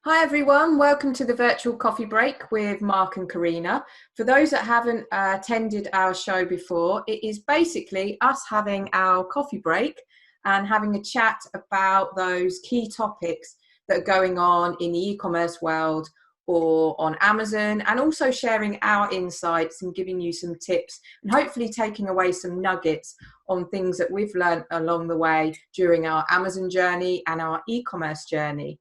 Hi everyone, welcome to the virtual coffee break with Mark and Karina. For those that haven't attended our show before, it is basically us having our coffee break and having a chat about those key topics that are going on in the e-commerce world or on Amazon, and also sharing our insights and giving you some tips and hopefully taking away some nuggets on things that we've learned along the way during our Amazon journey and our e-commerce journey.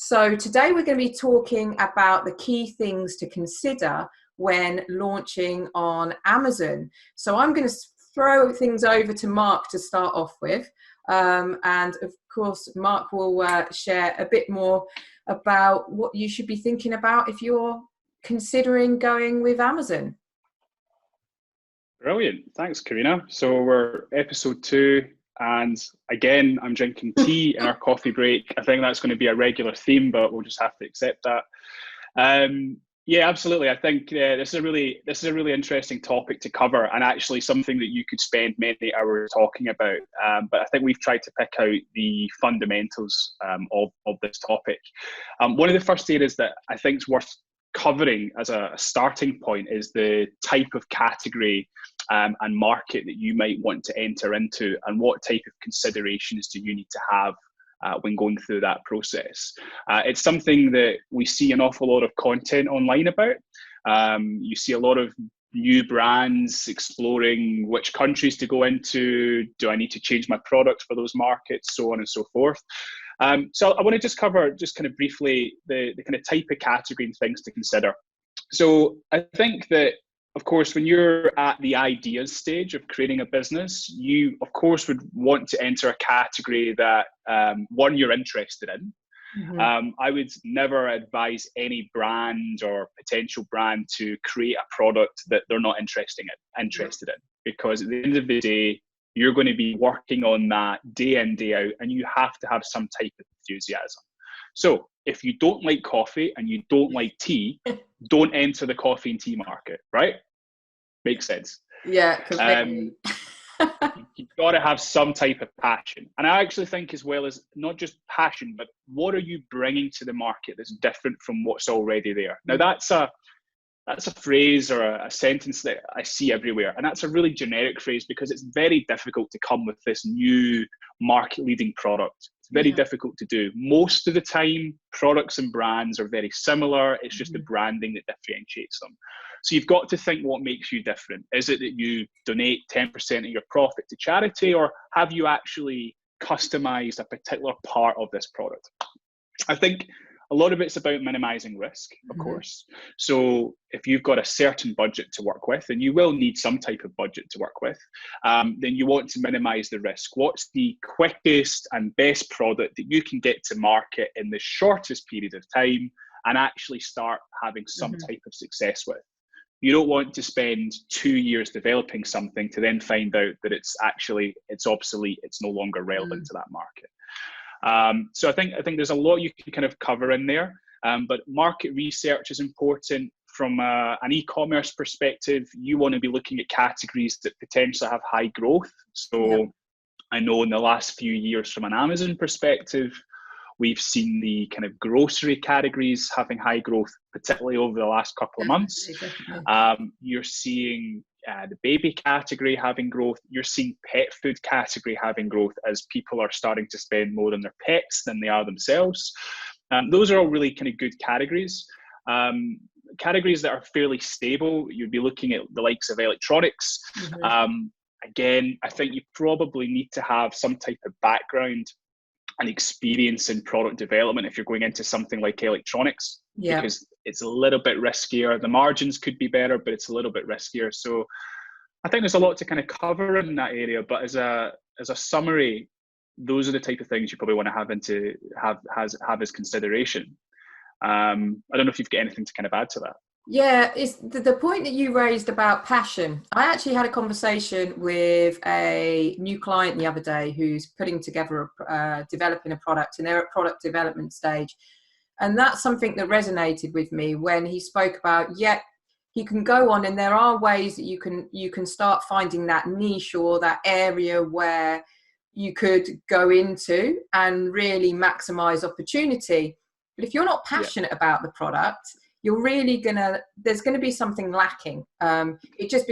So today we're going to be talking about the key things to consider when launching on Amazon. So I'm going to throw things over to Mark to start off with. And of course, Mark will share a bit more about what you should be thinking about if you're considering going with Amazon. Brilliant. Thanks, Karina. So we're episode 2. And again, I'm drinking tea in our coffee break. I think that's going to be a regular theme, but we'll just have to accept that. Yeah, absolutely. I think this is a really interesting topic to cover, and actually something that you could spend many hours talking about. But I think we've tried to pick out the fundamentals of this topic. One of the first areas that I think is worth covering as a starting point is the type of category and market that you might want to enter into, and what type of considerations do you need to have when going through that process. It's something that we see an awful lot of content online about. You see a lot of new brands exploring which countries to go into. Do I need to change my product for those markets? So on and so forth. So I want to just cover kind of briefly the kind of type of category and things to consider. So I think that, of course, when you're at the ideas stage of creating a business, you, of course, would want to enter a category that, one, you're interested in. Mm-hmm. I would never advise any brand or potential brand to create a product that they're not interested in, because at the end of the day, you're going to be working on that day in, day out, and you have to have some type of enthusiasm. So if you don't like coffee and you don't like tea, don't enter the coffee and tea market, right? Makes sense. Yeah, completely. You've got to have some type of passion. And I actually think, as well, as not just passion, but what are you bringing to the market that's different from what's already there? Now, that's a phrase or a sentence that I see everywhere. And that's a really generic phrase, because it's very difficult to come with this new market-leading product. It's very difficult to do. Most of the time, products and brands are very similar. It's just the branding that differentiates them. So you've got to think, what makes you different? Is it that you donate 10% of your profit to charity, or have you actually customized a particular part of this product? I think a lot of it's about minimizing risk, of course. So if you've got a certain budget to work with, and you will need some type of budget to work with, then you want to minimize the risk. What's the quickest and best product that you can get to market in the shortest period of time and actually start having some type of success with? You don't want to spend 2 years developing something to then find out that it's obsolete, it's no longer relevant to that market. So I think there's a lot you can kind of cover in there, but market research is important. From an e-commerce perspective, you want to be looking at categories that potentially have high growth. So I know in the last few years, from an Amazon perspective, we've seen the kind of grocery categories having high growth, particularly over the last couple of months. You're seeing the baby category having growth. You're seeing pet food category having growth as people are starting to spend more on their pets than they are themselves. Those are all really kind of good categories. Categories that are fairly stable, you'd be looking at the likes of electronics. Again, I think you probably need to have some type of background and experience in product development if you're going into something like electronics, because it's a little bit riskier. The margins could be better, but it's a little bit riskier. So I think there's a lot to kind of cover in that area. But as a summary, those are the type of things you probably want to have as consideration. I don't know if you've got anything to kind of add to that. Yeah, it's the point that you raised about passion. I actually had a conversation with a new client the other day who's putting together, developing a product, and they're at product development stage. And that's something that resonated with me when he spoke about, he can go on, and there are ways that you can start finding that niche or that area where you could go into and really maximize opportunity. But if you're not passionate about the product, you're really there's gonna be something lacking. It just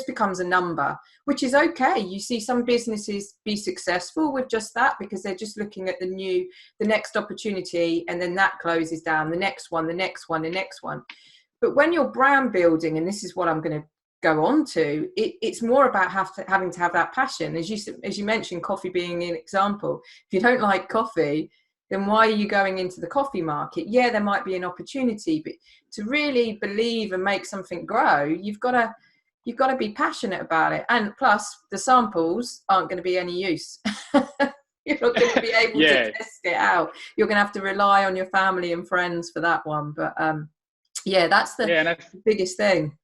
becomes a number, which is okay. You see some businesses be successful with just that because they're just looking at the next opportunity, and then that closes down, the next one, the next one, the next one. But when you're brand building, and this is what I'm going to go on to, it's more about having to have that passion. As you mentioned, coffee being an example. If you don't like coffee, then why are you going into the coffee market? Yeah, there might be an opportunity, but to really believe and make something grow, you've got to be passionate about it. And plus, the samples aren't going to be any use. You're not going to be able to test it out. You're going to have to rely on your family and friends for that one. But that's the biggest thing.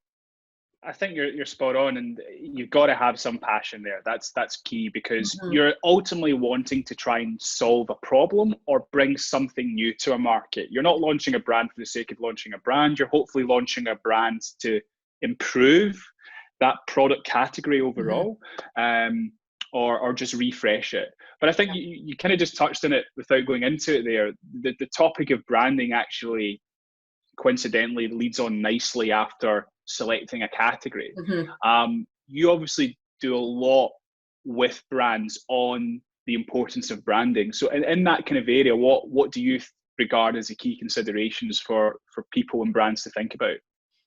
I think you're spot on, and you've got to have some passion there. That's key, because you're ultimately wanting to try and solve a problem or bring something new to a market. You're not launching a brand for the sake of launching a brand. You're hopefully launching a brand to improve that product category overall, or just refresh it. But I think you kind of just touched on it without going into it there. The topic of branding actually coincidentally leads on nicely after selecting a category. You obviously do a lot with brands on the importance of branding. So in that kind of area, what do you regard as the key considerations for people and brands to think about?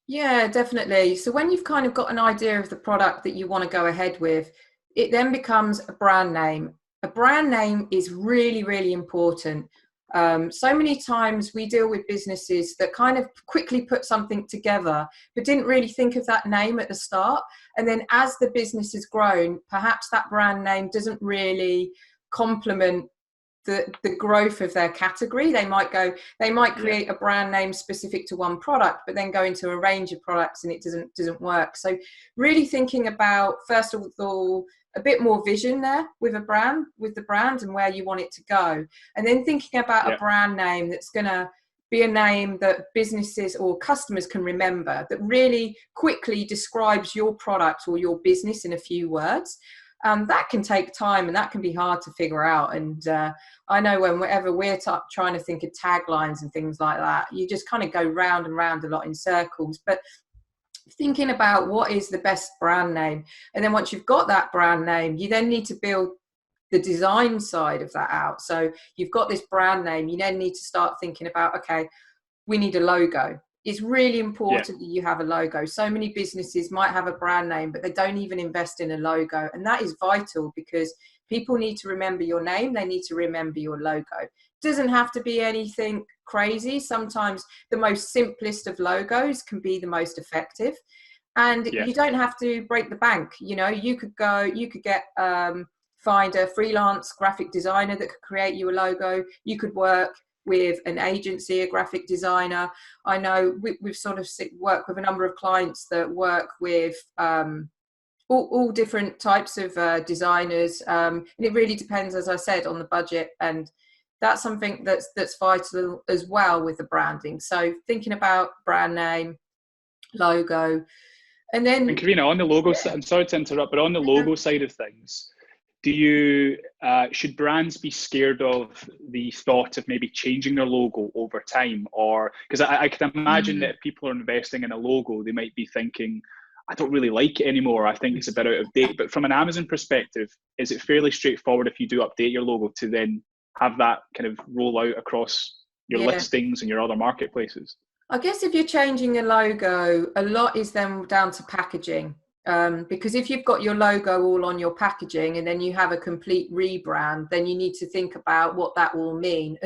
Yeah, definitely. So when you've kind of got an idea of the product that you want to go ahead with, it then becomes a brand name. A brand name is really, really important. So many times we deal with businesses that kind of quickly put something together, but didn't really think of that name at the start. And then as the business has grown, perhaps that brand name doesn't really complement the growth of their category. They might create a brand name specific to one product, but then go into a range of products and it doesn't work. So really thinking about, first of all, a bit more vision there with the brand and where you want it to go. And then thinking about a brand name that's going to be a name that businesses or customers can remember, that really quickly describes your product or your business in a few words. That can take time and that can be hard to figure out. And I know whenever we're trying to think of taglines and things like that, you just kind of go round and round a lot in circles. But thinking about what is the best brand name, and then once you've got that brand name, you then need to build the design side of that out. So you've got this brand name, you then need to start thinking about, okay, we need a logo. It's really important that you have a logo. So many businesses might have a brand name, but they don't even invest in a logo. And that is vital, because people need to remember your name. They need to remember your logo. It doesn't have to be anything crazy. Sometimes the most simplest of logos can be the most effective. And you don't have to break the bank. You know, you could find a freelance graphic designer that could create you a logo. You could work with an agency, a graphic designer. I know we've sort of worked with a number of clients that work with all different types of designers. And it really depends, as I said, on the budget. And that's something that's vital as well with the branding. So thinking about brand name, logo, and then... And Karina, on the logo side, I'm sorry to interrupt, but on the logo side of things, should brands be scared of the thought of maybe changing their logo over time? Or, because I can imagine that if people are investing in a logo, they might be thinking, I don't really like it anymore, I think it's a bit out of date. But from an Amazon perspective, is it fairly straightforward if you do update your logo to then have that kind of roll out across your listings and your other marketplaces? I guess if you're changing a logo, a lot is then down to packaging. Because if you've got your logo all on your packaging and then you have a complete rebrand, then you need to think about what that will mean.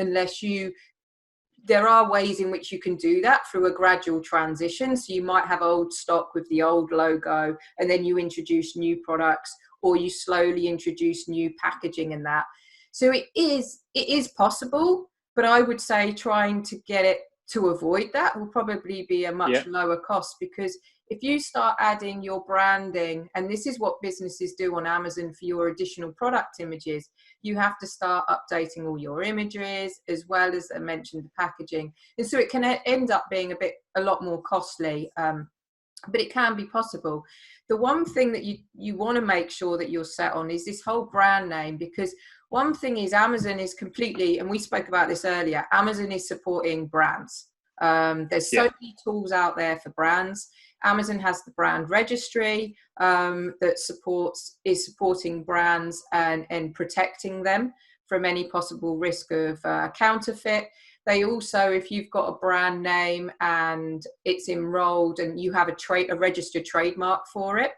There are ways in which you can do that through a gradual transition. So you might have old stock with the old logo, and then you introduce new products, or you slowly introduce new packaging and that. So it is possible, but I would say trying to get it to avoid that will probably be a much lower cost, because if you start adding your branding, and this is what businesses do on Amazon for your additional product images, you have to start updating all your images as well as I mentioned the packaging. And so it can end up being a lot more costly, but it can be possible. The one thing that you want to make sure that you're set on is this whole brand name, because one thing is Amazon is completely, and we spoke about this earlier, Amazon is supporting brands. There's so many tools out there for brands. Amazon has the brand registry that is supporting brands and protecting them from any possible risk of counterfeit. They also, if you've got a brand name and it's enrolled and you have a registered trademark for it,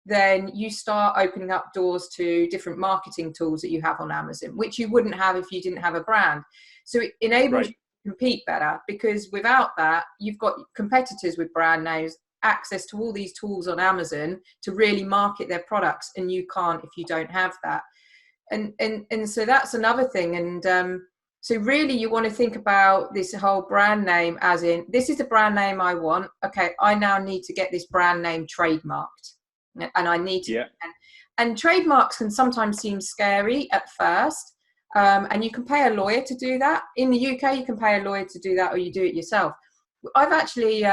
then you start opening up doors to different marketing tools that you have on Amazon, which you wouldn't have if you didn't have a brand. So it enables you to compete better, because without that, you've got competitors with brand names, access to all these tools on Amazon to really market their products, and you can't if you don't have that. And so that's another thing. And so really you want to think about this whole brand name as in, this is the brand name I want. Okay, I now need to get this brand name trademarked. And I need to, and trademarks can sometimes seem scary at first, and you can pay a lawyer to do that. In the UK, you can pay a lawyer to do that, or you do it yourself. I've actually,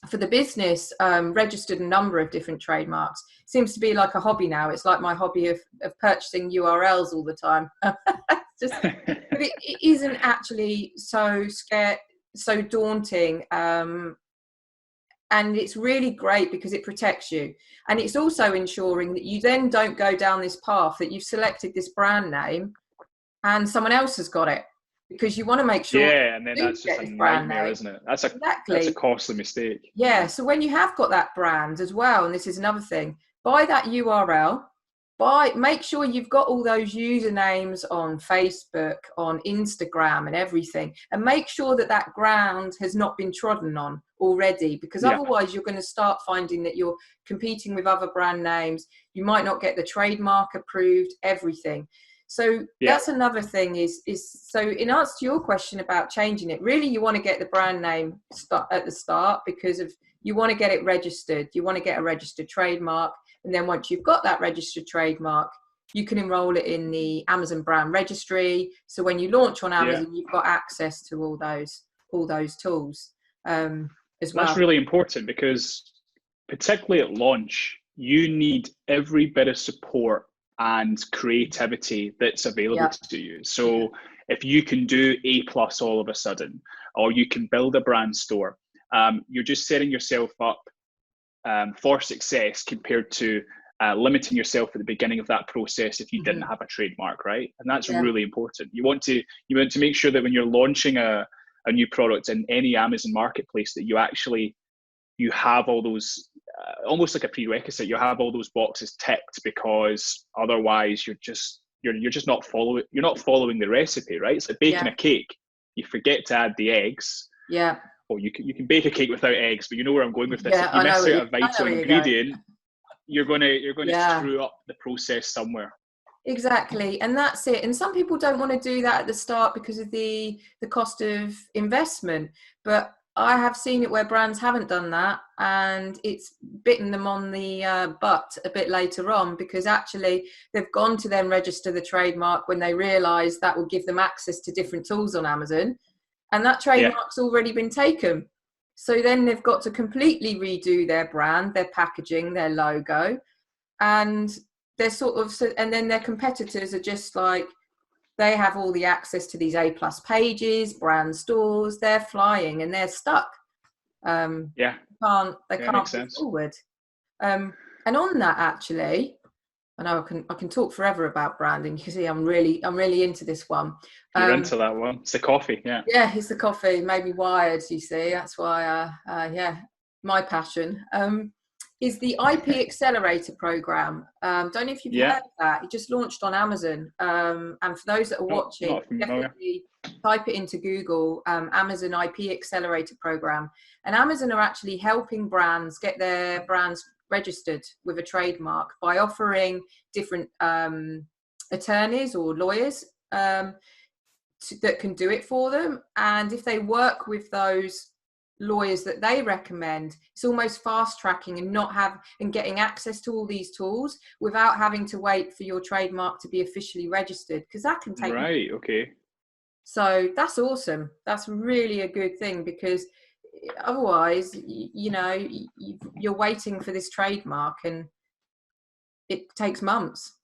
for the business, registered a number of different trademarks. Seems to be like a hobby now. It's like my hobby of purchasing URLs all the time. But it isn't actually so daunting. And it's really great because it protects you. And it's also ensuring that you then don't go down this path that you've selected this brand name and someone else has got it, because you want to make sure. Yeah, and then that's just a nightmare, isn't it? That's a costly mistake. Yeah, so when you have got that brand as well, and this is another thing, buy that URL, make sure you've got all those usernames on Facebook, on Instagram and everything, and make sure that that ground has not been trodden on already, because otherwise you're going to start finding that you're competing with other brand names. You might not get the trademark approved, everything. So that's another thing is so in answer to your question about changing it, really you want to get the brand name at the start, because you want to get it registered. You want to get a registered trademark. And then once you've got that registered trademark, you can enroll it in the Amazon brand registry. So when you launch on Amazon, you've got access to all those tools as well. That's really important, because particularly at launch, you need every bit of support and creativity that's available to you. So if you can do A+ all of a sudden, or you can build a brand store, you're just setting yourself up for success compared to limiting yourself at the beginning of that process if you didn't have a trademark, right? And that's really important. You want to make sure that when you're launching a new product in any Amazon marketplace, that you have all those almost like a prerequisite. You have all those boxes ticked, because otherwise you're just not following the recipe, right? It's like baking a cake. You forget to add the eggs. Yeah. Or you can bake a cake without eggs, but you know where I'm going with this. If you miss out a vital ingredient, you're going to screw up the process somewhere. Exactly, and that's it. And some people don't want to do that at the start because of the cost of investment. But I have seen it where brands haven't done that, and it's bitten them on the butt a bit later on, because actually they've gone to then register the trademark when they realise that will give them access to different tools on Amazon. And that trademark's already been taken. So then they've got to completely redo their brand, their packaging, their logo. And they're and then their competitors are just like, they have all the access to these A+ pages, brand stores, they're flying and they're stuck. They can't move forward. And on that, actually, I know I can talk forever about branding. You can see I'm really into this one. You're into that one. It's the coffee, yeah. Yeah, it's the coffee. It made me wired, you see. That's why, my passion is the IP Accelerator program. Don't know if you've heard of that. It just launched on Amazon. And for those that are watching, definitely type it into Google, Amazon IP Accelerator program. And Amazon are actually helping brands get their brands registered with a trademark by offering different attorneys or lawyers that can do it for them. And if they work with those lawyers that they recommend, it's almost fast tracking and getting access to all these tools without having to wait for your trademark to be officially registered, because that can take So that's awesome. That's really a good thing, because otherwise, you're waiting for this trademark and it takes months.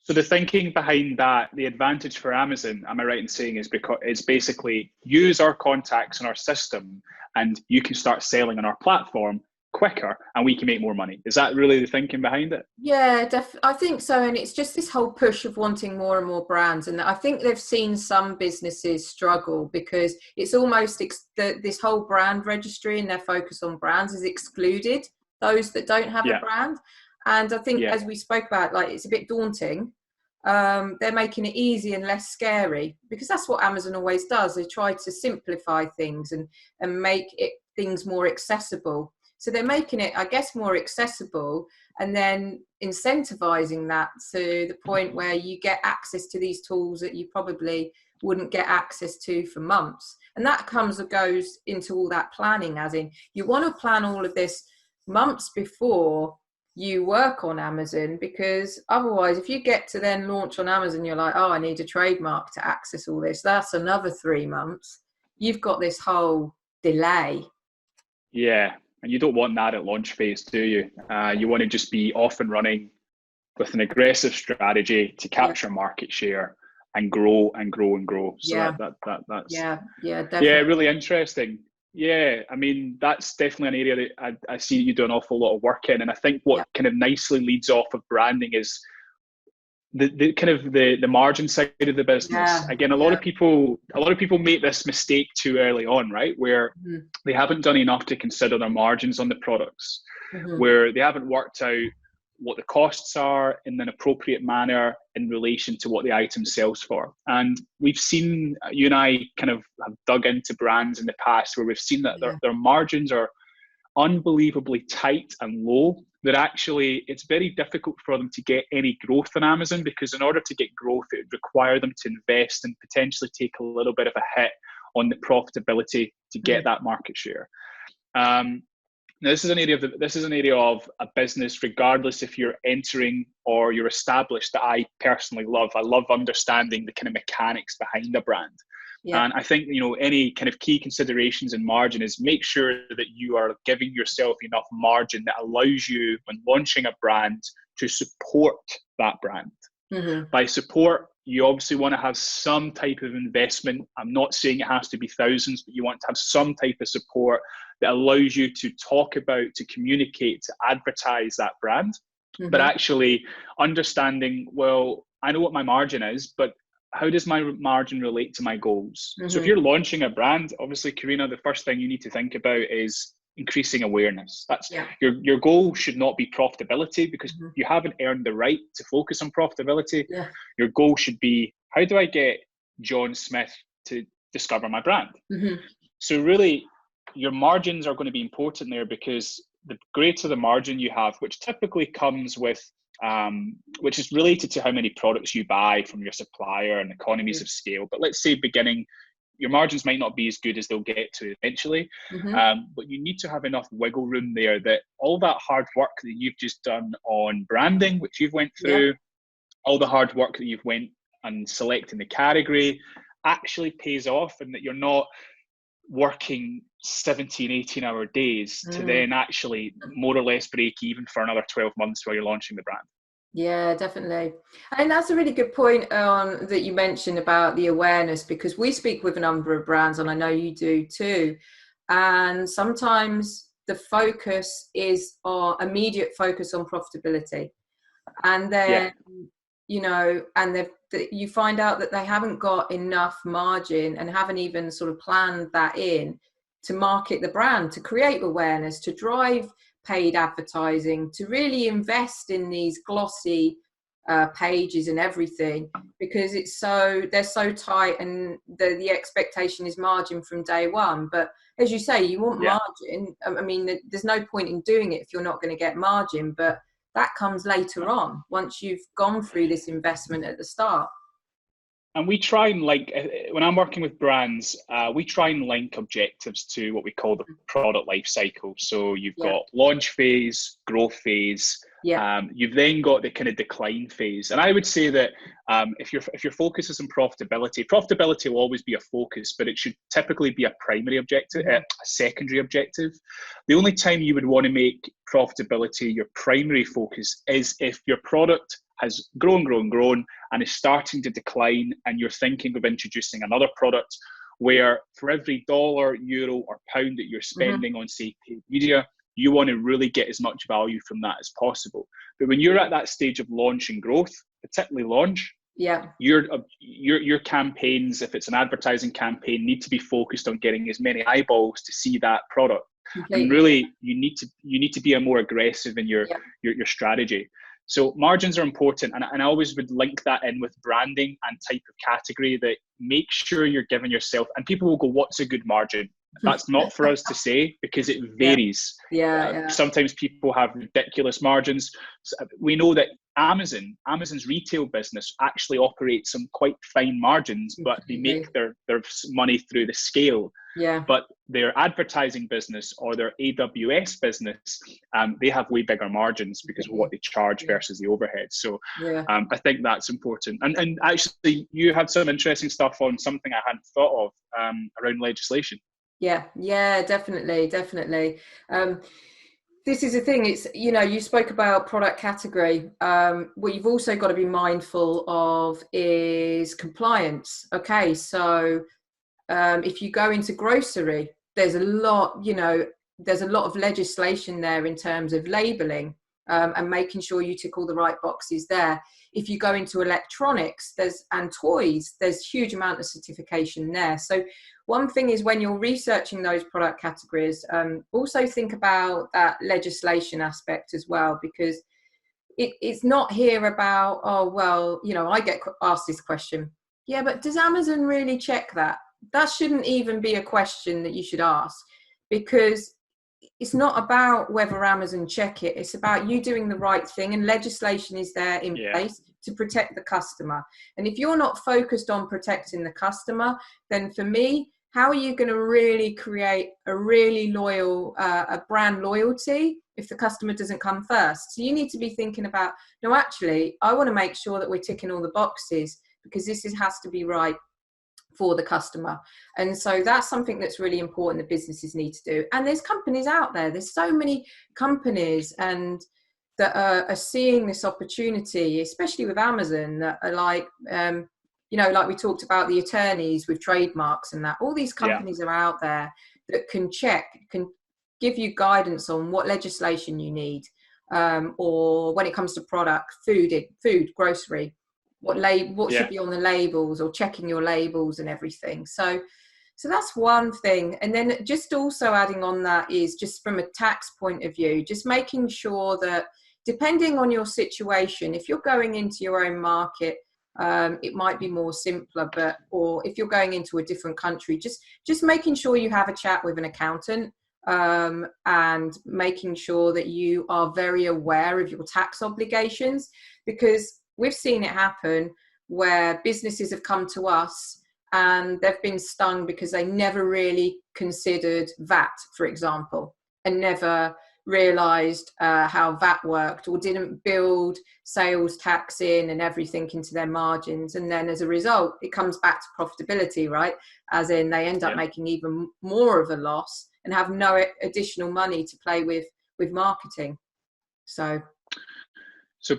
So the thinking behind that, the advantage for Amazon, am I right in saying, is because it's basically use our contacts in our system and you can start selling on our platform quicker and we can make more money. Is that really the thinking behind it? Yeah, I think so. And it's just this whole push of wanting more and more brands. And I think they've seen some businesses struggle because it's almost this whole brand registry and their focus on brands has excluded those that don't have a brand. And I think, as we spoke about, like, it's a bit daunting. They're making it easy and less scary, because that's what Amazon always does. They try to simplify things and make things more accessible. So they're making it, I guess, more accessible and then incentivizing that to the point where you get access to these tools that you probably wouldn't get access to for months. And that goes into all that planning, as in you want to plan all of this months before you work on Amazon, because otherwise if you get to then launch on Amazon, you're like, oh, I need a trademark to access all this. That's another 3 months. You've got this whole delay. Yeah. And you don't want that at launch phase, do you? You want to just be off and running with an aggressive strategy to capture market share and grow and grow and grow. So that's definitely. Yeah, really interesting. Yeah, I mean, that's definitely an area that I see you do an awful lot of work in. And I think what kind of nicely leads off of branding is the kind of the margin side of the business. Again, a lot of people make this mistake too early on, right? Where they haven't done enough to consider their margins on the products, where they haven't worked out what the costs are in an appropriate manner in relation to what the item sells for. And we've seen, you and I kind of have dug into brands in the past where we've seen that their margins are unbelievably tight and low, that actually it's very difficult for them to get any growth on Amazon, because in order to get growth, it would require them to invest and potentially take a little bit of a hit on the profitability to get that market share. Now, this is an area of a business, regardless if you're entering or you're established, that I personally love. I love understanding the kind of mechanics behind a brand. And I think, any kind of key considerations in margin is make sure that you are giving yourself enough margin that allows you, when launching a brand, to support that brand. By support, you obviously want to have some type of investment. I'm not saying it has to be thousands, but you want to have some type of support that allows you to talk about, to communicate, to advertise that brand. But actually understanding, well, I know what my margin is, but how does my margin relate to my goals? So if you're launching a brand, obviously, Karina, the first thing you need to think about is increasing awareness. That's your goal should not be profitability, because you haven't earned the right to focus on profitability. Your goal should be, how do I get John Smith to discover my brand? So really, your margins are going to be important there, because the greater the margin you have, which typically comes with which is related to how many products you buy from your supplier and economies of scale. But let's say beginning, your margins might not be as good as they'll get to eventually, but you need to have enough wiggle room there that all that hard work that you've just done on branding, which you've went through, all the hard work that you've went and selecting the category, actually pays off, and that you're not working 17, 18-hour days to then actually more or less break even for another 12 months while you're launching the brand. Yeah, definitely. And that's a really good point that you mentioned about the awareness, because we speak with a number of brands, and I know you do too. And sometimes the focus is our immediate focus on profitability. And then, and you find out that they haven't got enough margin and haven't even sort of planned that in to market the brand, to create awareness, to drive paid advertising, to really invest in these glossy pages and everything, because they're so tight, and the expectation is margin from day one. But as you say, you want margin. I mean, there's no point in doing it if you're not going to get margin, but that comes later on, once you've gone through this investment at the start. And we try and when I'm working with brands, we try and link objectives to what we call the product life cycle. So you've got launch phase, growth phase. You've then got the kind of decline phase. And I would say that if your focus is on profitability will always be a focus, but it should typically be a primary objective, a secondary objective. The only time you would want to make profitability your primary focus is if your product has grown, and is starting to decline, and you're thinking of introducing another product where for every dollar, euro, or pound that you're spending on, say, paid media, you want to really get as much value from that as possible. But when you're at that stage of launch and growth, particularly launch, your campaigns, if it's an advertising campaign, need to be focused on getting as many eyeballs to see that product. Completely. And really, you need to be more aggressive in your strategy. So margins are important, and I always would link that in with branding and type of category. That make sure you're giving yourself, and people will go, "What's a good margin?" That's not for us to say, because it varies. Sometimes people have ridiculous margins. We know that Amazon's retail business actually operates some quite fine margins, but they make their money through the scale. But their advertising business or their AWS business, they have way bigger margins because of what they charge versus the overhead. So I think that's important. And actually, you had some interesting stuff on something I hadn't thought of around legislation. Yeah, definitely. This is the thing. It's, you spoke about product category. What you've also got to be mindful of is compliance. Okay, so if you go into grocery, there's a lot of legislation there in terms of labeling and making sure you tick all the right boxes there. If you go into electronics and toys, there's huge amount of certification there. So one thing is, when you're researching those product categories, also think about that legislation aspect as well, because it's not here about, oh, well, I get asked this question. Yeah, but does Amazon really check that? That shouldn't even be a question that you should ask, because it's not about whether Amazon check it. It's about you doing the right thing, and legislation is there in place to protect the customer. And if you're not focused on protecting the customer, then for me, how are you going to really create a really loyal, a brand loyalty if the customer doesn't come first? So you need to be thinking about, no, actually, I want to make sure that we're ticking all the boxes, because this has to be right for the customer. And so that's something that's really important that businesses need to do. And there's companies out there's so many companies and that are seeing this opportunity, especially with Amazon, that are like, like we talked about the attorneys with trademarks and that. All these companies are out there that can give you guidance on what legislation you need, or when it comes to product, food, grocery, what should be on the labels, or checking your labels and everything. So that's one thing. And then just also adding on that is, just from a tax point of view, just making sure that, depending on your situation, if you're going into your own market, it might be more simpler, or if you're going into a different country, just making sure you have a chat with an accountant, and making sure that you are very aware of your tax obligations, because we've seen it happen where businesses have come to us and they've been stung because they never really considered VAT, for example, and never realised how VAT worked, or didn't build sales tax in and everything into their margins. And then as a result, it comes back to profitability, right? As in, they end up making even more of a loss and have no additional money to play with marketing. So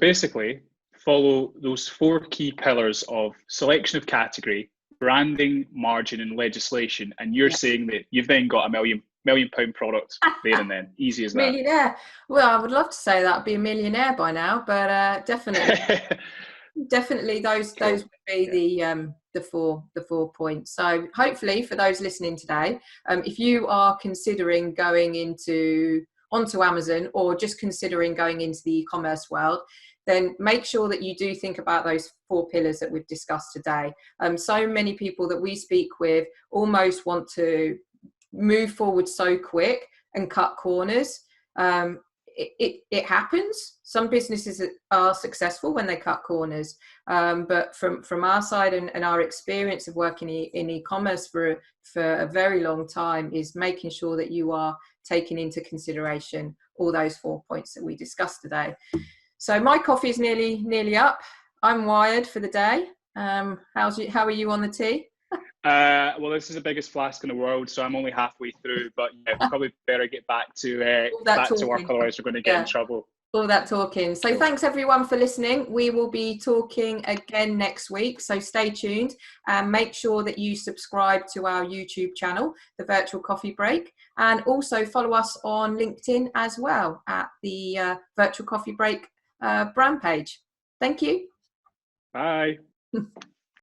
basically, follow those 4 key pillars of selection of category, branding, margin, and legislation. And you're saying that you've then got a £1 million product there and then. Easy as that. Millionaire. Well, I would love to say that I'd be a millionaire by now, but definitely those would be the 4 points. So hopefully, for those listening today, if you are considering going onto Amazon, or just considering going into the e-commerce world, then make sure that you do think about those 4 pillars that we've discussed today. So many people that we speak with almost want to move forward so quick and cut corners. It happens. Some businesses are successful when they cut corners, but from our side and our experience of working in e-commerce for a very long time, is making sure that you are taking into consideration all those 4 points that we discussed today. So my coffee is nearly up. I'm wired for the day. How are you on the tea? Well, this is the biggest flask in the world, so I'm only halfway through. But probably better get back to work, otherwise we're going to get in trouble. All that talking. So thanks everyone for listening. We will be talking again next week, so stay tuned and make sure that you subscribe to our YouTube channel, The Virtual Coffee Break, and also follow us on LinkedIn as well at the Virtual Coffee Break brand page. Thank you. Bye.